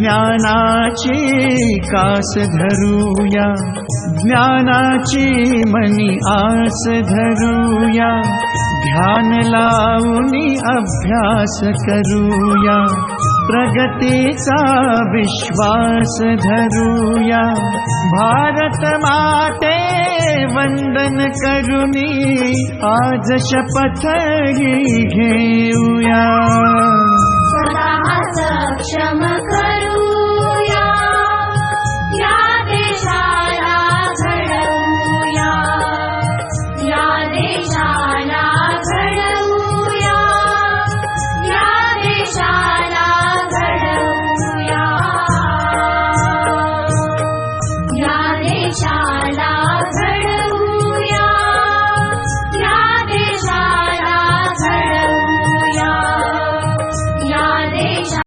ज्ञानाची कास धरूया, ज्ञानाची मनी आस धरूया, ध्यान लावूनी अभ्यास करूया, प्रगतीचा विश्वास धरूया, भारत माते वंदन करूनी आज शपथ ही घेऊया. सदा सक्षम